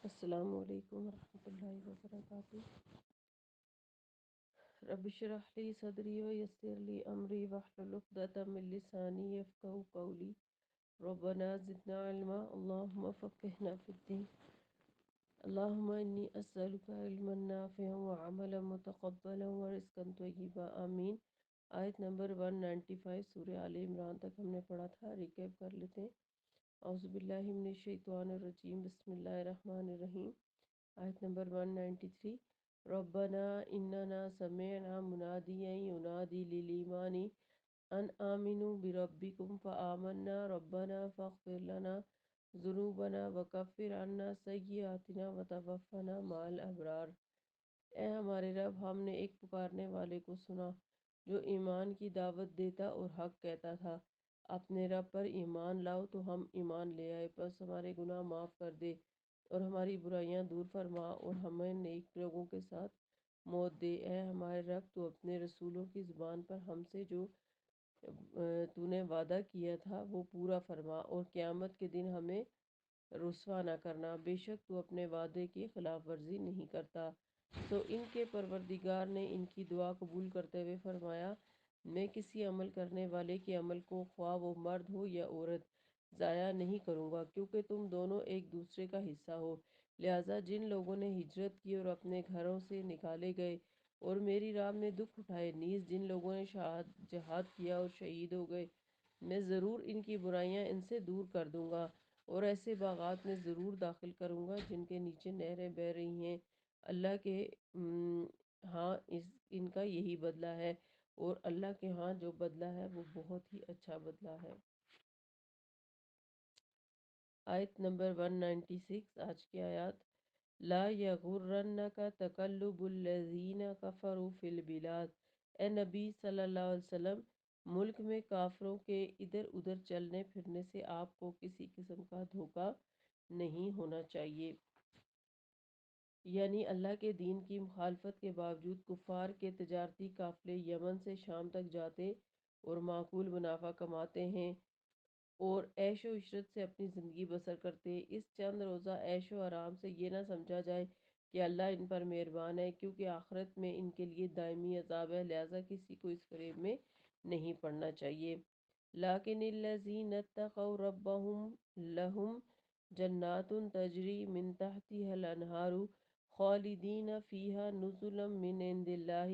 السلام علیکم ورحمۃ اللہ وبرکاتہ۔ رب اشرح لی صدری ویسر لی امری واحلل عقدۃ من لسانی یفقهوا قولی۔ ربنا زدنا علما اللهم فقهنا في الدین۔ اللهم انی اسألک علما نافعا وعملا متقبلا ورزقا طیبا آمین۔ آیت نمبر 195 سورہ آل عمران تک ہم نے پڑھا تھا، ریکیپ کر لیتے ہیں۔ اعوذ باللہ من الشیطان الرجیم، بسم اللہ الرحمن الرحیم۔ آیت نمبر 193، ربنا اننا سمعنا منادیا ینادی للایمان ان آمنوا بربکم فآمنا ربنا فاغفر لنا ذنوبنا وکفر عنا سیئاتنا وتوفنا مع الابرار۔ اے ہمارے رب، ہم نے ایک پکارنے والے کو سنا جو ایمان کی دعوت دیتا اور حق کہتا تھا۔ اپنے رب پر ایمان لاؤ تو ہم ایمان لے آئے، پس ہمارے گناہ معاف کر دے اور ہماری برائیاں دور فرما اور ہمیں نیک لوگوں کے ساتھ موت دے۔ اے ہمارے رب، تو اپنے رسولوں کی زبان پر ہم سے جو تو نے وعدہ کیا تھا وہ پورا فرما اور قیامت کے دن ہمیں رسوا نہ کرنا۔ بے شک تو اپنے وعدے کی خلاف ورزی نہیں کرتا۔ تو ان کے پروردگار نے ان کی دعا قبول کرتے ہوئے فرمایا، میں کسی عمل کرنے والے کے عمل کو، خواہ وہ مرد ہو یا عورت، ضائع نہیں کروں گا، کیونکہ تم دونوں ایک دوسرے کا حصہ ہو۔ لہٰذا جن لوگوں نے ہجرت کی اور اپنے گھروں سے نکالے گئے اور میری راہ میں دکھ اٹھائے، نیز جن لوگوں نے جہاد کیا اور شہید ہو گئے، میں ضرور ان کی برائیاں ان سے دور کر دوں گا اور ایسے باغات میں ضرور داخل کروں گا جن کے نیچے نہریں بہہ رہی ہیں۔ اللہ کے ہاں ان کا یہی بدلہ ہے، اور اللہ کے ہاں جو بدلہ ہے وہ بہت ہی اچھا بدلہ ہے۔ آیت نمبر 196، آج کی آیات۔ لا یغرنک تقلب الذین کفروا فی البلاد۔ اے نبی صلی اللہ علیہ وسلم، ملک میں کافروں کے ادھر ادھر چلنے پھرنے سے آپ کو کسی قسم کا دھوکہ نہیں ہونا چاہیے۔ یعنی اللہ کے دین کی مخالفت کے باوجود کفار کے تجارتی قافلے یمن سے شام تک جاتے اور معقول منافع کماتے ہیں اور عیش و عشرت سے اپنی زندگی بسر کرتے۔ اس چند روزہ عیش و آرام سے یہ نہ سمجھا جائے کہ اللہ ان پر مہربان ہے، کیونکہ آخرت میں ان کے لیے دائمی عذاب ہے، لہٰذا کسی کو اس فریب میں نہیں پڑنا چاہیے۔ لیکن الذین اتقوا ربهم لهم جنات تجری من تحتها الانہار خالدین فیہا نزلا من عند اللہ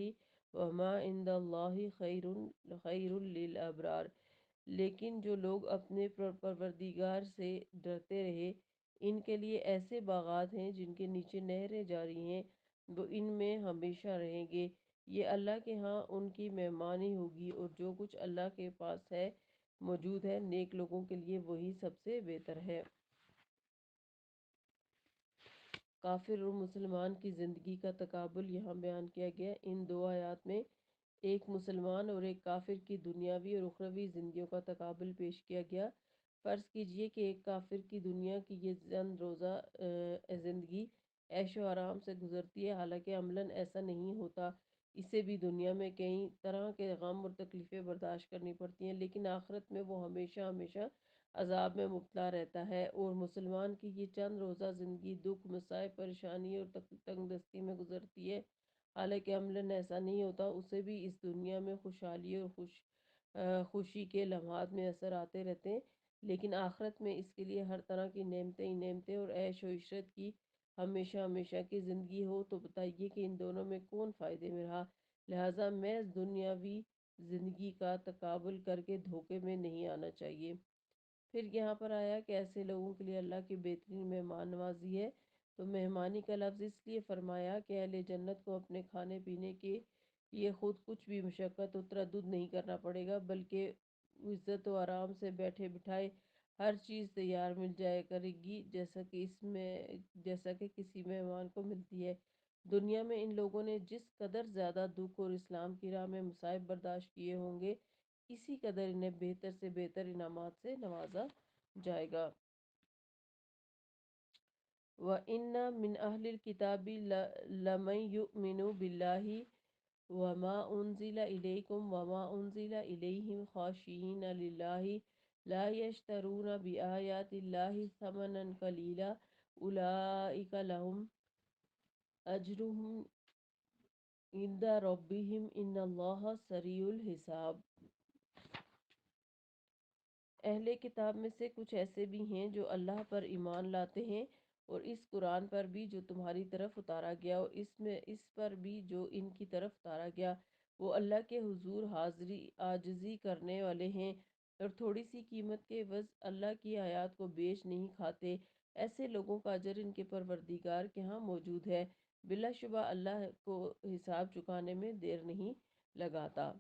وما عند اللہ خیر للابرار۔ لیکن جو لوگ اپنے پروردگار سے ڈرتے رہے، ان کے لیے ایسے باغات ہیں جن کے نیچے نہریں جاری ہیں، وہ ان میں ہمیشہ رہیں گے۔ یہ اللہ کے ہاں ان کی مہمانی ہوگی، اور جو کچھ اللہ کے پاس ہے موجود ہے نیک لوگوں کے لیے وہی سب سے بہتر ہے۔ کافر اور مسلمان کی زندگی کا تقابل یہاں بیان کیا گیا۔ ان دو آیات میں ایک مسلمان اور ایک کافر کی دنیاوی اور اخروی زندگیوں کا تقابل پیش کیا گیا۔ فرض کیجئے کہ ایک کافر کی دنیا کی یہ چند روزہ زندگی عیش و آرام سے گزرتی ہے، حالانکہ عملاً ایسا نہیں ہوتا، اسے بھی دنیا میں کئی طرح کے غم اور تکلیفیں برداشت کرنی پڑتی ہیں، لیکن آخرت میں وہ ہمیشہ ہمیشہ عذاب میں مبتلا رہتا ہے۔ اور مسلمان کی یہ چند روزہ زندگی دکھ، مصائب، پریشانی اور تنگ دستی میں گزرتی ہے، حالانکہ عملاً ایسا نہیں ہوتا، اسے بھی اس دنیا میں خوشحالی اور خوشی کے لمحات میں اثر آتے رہتے ہیں، لیکن آخرت میں اس کے لیے ہر طرح کی نعمتیں ہی نعمتیں اور عیش و عشرت کی ہمیشہ ہمیشہ کی زندگی ہو۔ تو بتائیے کہ ان دونوں میں کون فائدے میں رہا؟ لہٰذا محض دنیاوی زندگی کا تقابل کر کے دھوکے میں نہیں آنا چاہیے۔ پھر یہاں پر آیا کہ ایسے لوگوں کے لیے اللہ کی بہترین مہمان نوازی ہے۔ تو مہمانی کا لفظ اس لیے فرمایا کہ اہل جنت کو اپنے کھانے پینے کے لیے خود کچھ بھی مشقت و تردد نہیں کرنا پڑے گا، بلکہ عزت و آرام سے بیٹھے بٹھائے ہر چیز تیار مل جائے کرے گی، جیسا کہ کسی مہمان کو ملتی ہے۔ دنیا میں ان لوگوں نے جس قدر زیادہ دکھ اور اسلام کی راہ میں مصائب برداشت کیے ہوں گے، اسی قدر انہیں بہتر سے بہتر انعامات سے نوازا جائے گا۔ وَإِنَّ مِنْ أَهْلِ الْكِتَابِ لَمَنْ يُؤْمِنُ بِاللَّهِ وَمَا أُنزِلَ إِلَيْكُمْ وَمَا أُنزِلَ إِلَيْهِمْ خَاشِعِينَ لِلَّهِ لَا يَشْتَرُونَ بِآيَاتِ اللَّهِ ثَمَنًا قَلِيلًا اولئک لہم اجرہم عند ربہم ان اللہ سریع الحساب۔ اہل کتاب میں سے کچھ ایسے بھی ہیں جو اللہ پر ایمان لاتے ہیں اور اس قرآن پر بھی جو تمہاری طرف اتارا گیا اور اس پر بھی جو ان کی طرف اتارا گیا، وہ اللہ کے حضور حاضری عاجزی کرنے والے ہیں اور تھوڑی سی قیمت کے عوض اللہ کی آیات کو بیچ نہیں کھاتے۔ ایسے لوگوں کا اجر ان کے پروردگار کے ہاں موجود ہے، بلا شبہ اللہ کو حساب چکانے میں دیر نہیں لگاتا۔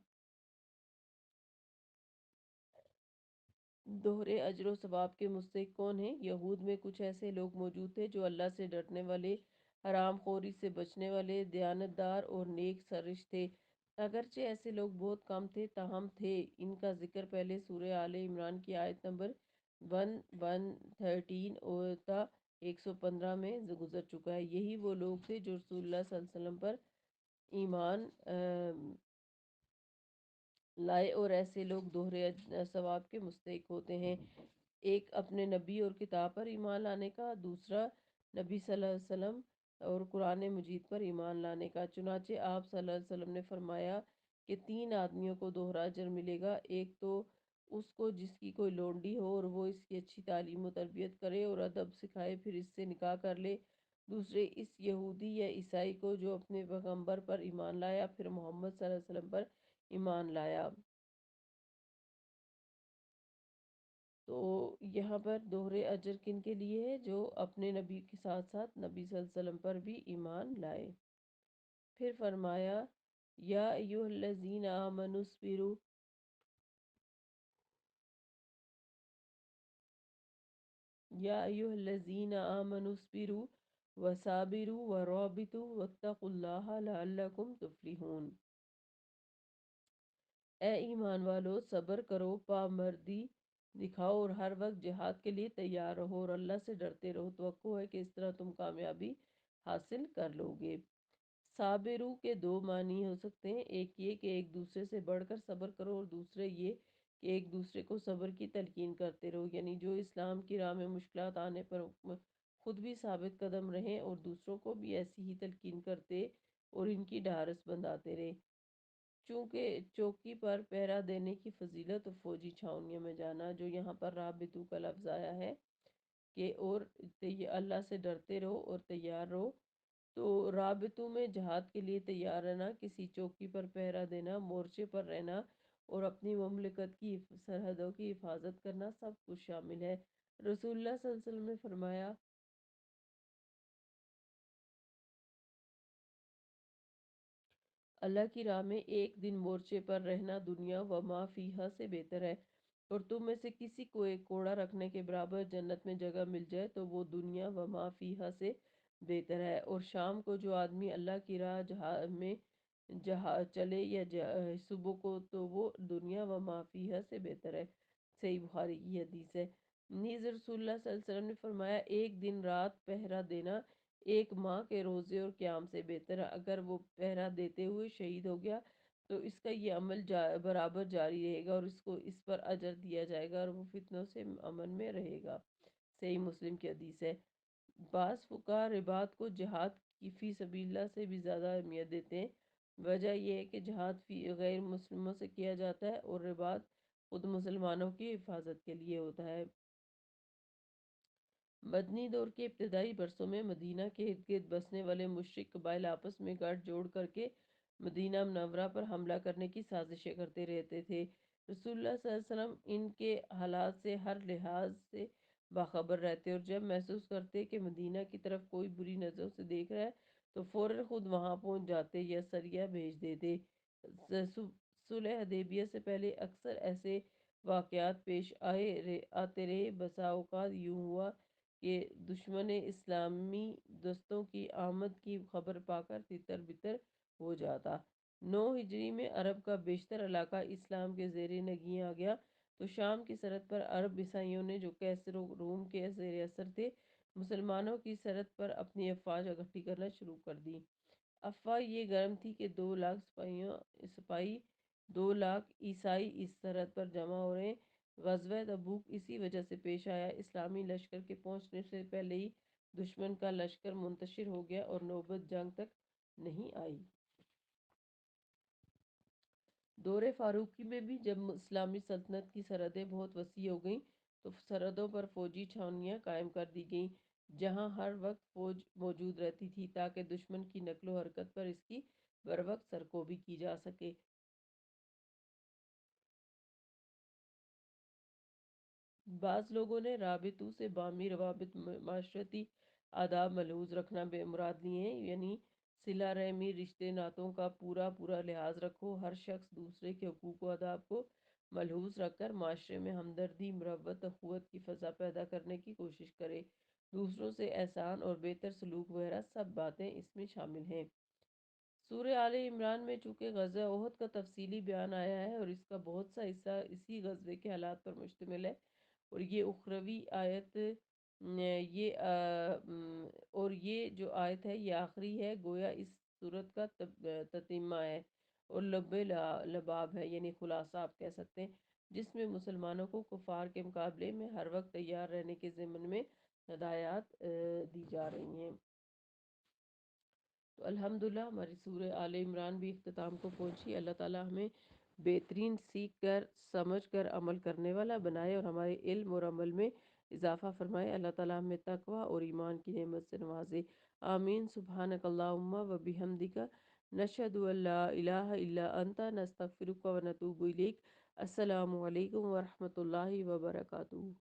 دوہرے اجر و ثواب کے مستحق کون ہیں؟ یہود میں کچھ ایسے لوگ موجود تھے جو اللہ سے ڈرنے والے، حرام خوری سے بچنے والے، دیانتدار اور نیک سرشت تھے۔ اگرچہ ایسے لوگ بہت کم تھے تاہم تھے۔ ان کا ذکر پہلے سورہ آل عمران کی آیت نمبر 113 تا 115 میں گزر چکا ہے۔ یہی وہ لوگ تھے جو رسول اللہ صلی اللہ علیہ وسلم پر ایمان لائے اور ایسے لوگ دوہرے ثواب کے مستحق ہوتے ہیں۔ ایک اپنے نبی اور کتاب پر ایمان لانے کا، دوسرا نبی صلی اللہ علیہ وسلم اور قرآن مجید پر ایمان لانے کا۔ چنانچہ آپ صلی اللہ علیہ وسلم نے فرمایا کہ 3 آدمیوں کو دوہرا اجر ملے گا۔ ایک تو اس کو جس کی کوئی لونڈی ہو اور وہ اس کی اچھی تعلیم و تربیت کرے اور ادب سکھائے پھر اس سے نکاح کر لے۔ دوسرے اس یہودی یا عیسائی کو جو اپنے پیغمبر پر ایمان لایا پھر محمد صلی اللہ علیہ وسلم پر ایمان لایا۔ تو یہاں پر دوہرے اجر کن کے لیے ہے؟ جو اپنے نبی کے ساتھ ساتھ نبی صلی اللہ علیہ وسلم پر بھی ایمان لائے۔ پھر فرمایا یا ایھا الذین آمنوا اصبروا یا ایھا الذین آمنوا اصبروا وصابروا ورابطوا واتقوا اللہ لعلکم تفلحون۔ اے ایمان والو، صبر کرو، پامردی دکھاؤ اور ہر وقت جہاد کے لیے تیار رہو اور اللہ سے ڈرتے رہو۔ توقع ہے کہ اس طرح تم کامیابی حاصل کر لو گے۔ صابرو کے 2 معنی ہو سکتے ہیں، ایک یہ کہ ایک دوسرے سے بڑھ کر صبر کرو اور دوسرے یہ کہ ایک دوسرے کو صبر کی تلقین کرتے رہو، یعنی جو اسلام کی راہ میں مشکلات آنے پر خود بھی ثابت قدم رہیں اور دوسروں کو بھی ایسی ہی تلقین کرتے اور ان کی ڈھارس بندھاتے رہیں۔ چونکہ چوکی پر پہرا دینے کی فضیلت اور فوجی چھاؤنیوں میں جانا، جو یہاں پر رابطو کا لفظ آیا ہے کہ اور اللہ سے ڈرتے رہو اور تیار رہو، تو رابطوں میں جہاد کے لیے تیار رہنا، کسی چوکی پر پہرا دینا، مورچے پر رہنا اور اپنی مملکت کی سرحدوں کی حفاظت کرنا سب کچھ شامل ہے۔ رسول اللہ صلی اللہ علیہ وسلم نے فرمایا اللہ کی راہ میں ایک دن مورچے پر رہنا دنیا و ما فیہا سے بہتر ہے، اور تم میں سے کسی کو ایک کوڑا رکھنے کے برابر جنت میں جگہ مل جائے تو وہ دنیا و ما فیہا سے بہتر ہے۔ اور شام کو جو آدمی اللہ کی راہ میں چلے یا صبح کو تو وہ دنیا و ما فیہا سے بہتر ہے۔ صحیح بخاری کی حدیث ہے۔ نیز رسول اللہ صلی اللہ علیہ وسلم نے فرمایا ایک دن رات پہرا دینا ایک ماہ کے روزے اور قیام سے بہتر ہے۔ اگر وہ پہرا دیتے ہوئے شہید ہو گیا تو اس کا یہ عمل برابر جاری رہے گا اور اس کو اس پر اجر دیا جائے گا اور وہ فتنوں سے امن میں رہے گا۔ صحیح مسلم کی حدیث ہے۔ بعض فقہا رباط کو جہاد کی فی سبیل اللہ سے بھی زیادہ اہمیت دیتے ہیں۔ وجہ یہ ہے کہ جہاد فی غیر مسلموں سے کیا جاتا ہے اور رباط خود مسلمانوں کی حفاظت کے لیے ہوتا ہے۔ مدنی دور کے ابتدائی برسوں میں مدینہ کے ارد گرد بسنے والے مشرک قبائل آپس میں گٹھ جوڑ کر کے مدینہ منورہ پر حملہ کرنے کی سازشیں کرتے رہتے تھے۔ رسول اللہ صلی اللہ علیہ وسلم ان کے حالات سے ہر لحاظ سے باخبر رہتے اور جب محسوس کرتے کہ مدینہ کی طرف کوئی بری نظروں سے دیکھ رہا ہے تو فوراً خود وہاں پہنچ جاتے یا سریہ بھیج دیتے۔ صلح حدیبیہ سے پہلے اکثر ایسے واقعات پیش آتے رہے۔ بسا اوقات یوں ہوا کہ دشمن اسلامی دستوں کی آمد کی خبر پا کر تتر بتر ہو جاتا۔ 9 ہجری میں عرب کا بیشتر علاقہ اسلام کے زیر نگین آ گیا تو شام کی سرحد پر عرب عیسائیوں نے جو کیسر و روم کے زیر اثر تھے مسلمانوں کی سرحد پر اپنی افواج اکٹھی کرنا شروع کر دی۔ افواہ یہ گرم تھی کہ 2 لاکھ سپاہی 2 لاکھ عیسائی اس سرحد پر جمع ہو رہے ہیں۔ غزوہ تبوک اسی وجہ سے پیش آیا۔ اسلامی لشکر کے پہنچنے سے پہلے ہی دشمن کا لشکر منتشر ہو گیا اور نوبت جنگ تک نہیں آئی۔ دور فاروقی میں بھی جب اسلامی سلطنت کی سرحدیں بہت وسیع ہو گئیں تو سرحدوں پر فوجی چھاؤنیاں قائم کر دی گئیں جہاں ہر وقت فوج موجود رہتی تھی تاکہ دشمن کی نقل و حرکت پر اس کی بروقت سرکوبی کی جا سکے۔ بعض لوگوں نے رابطوں سے باہمی روابط معاشرتی آداب ملحوظ رکھنا بے مراد لیے ہیں، یعنی صلہ رحمی، رشتے ناتوں کا پورا لحاظ رکھو، ہر شخص دوسرے کے حقوق و آداب کو ملحوظ رکھ کر معاشرے میں ہمدردی، محبت، اخوت کی فضا پیدا کرنے کی کوشش کرے، دوسروں سے احسان اور بہتر سلوک وغیرہ سب باتیں اس میں شامل ہیں۔ سورہ آل عمران میں چونکہ غزوہ احد کا تفصیلی بیان آیا ہے اور اس کا بہت سا حصہ اسی غزوے کے حالات پر مشتمل ہے، اور یہ اخروی آیت یہ اور یہ جو آیت ہے یہ آخری ہے، گویا اس صورت کا تتمہ ہے اور لب لباب ہے، یعنی خلاصہ آپ کہہ سکتے ہیں، جس میں مسلمانوں کو کفار کے مقابلے میں ہر وقت تیار رہنے کے ضمن میں ہدایات دی جا رہی ہیں۔ تو الحمدللہ ہماری سورہ آل عمران بھی اختتام کو پہنچی۔ اللہ تعالیٰ ہمیں بہترین سیکھ کر سمجھ کر عمل کرنے والا بنائے اور ہمارے علم اور عمل میں اضافہ فرمائے۔ اللہ تعالیٰ ہمیں تقوی اور ایمان کی نعمت سے نوازے، آمین۔ سبحانک اللہم و بحمدک، نشہد ان لا الہ الا انت، نستغفرک و نتوب الیک۔ السلام علیکم ورحمۃ اللہ وبرکاتہ۔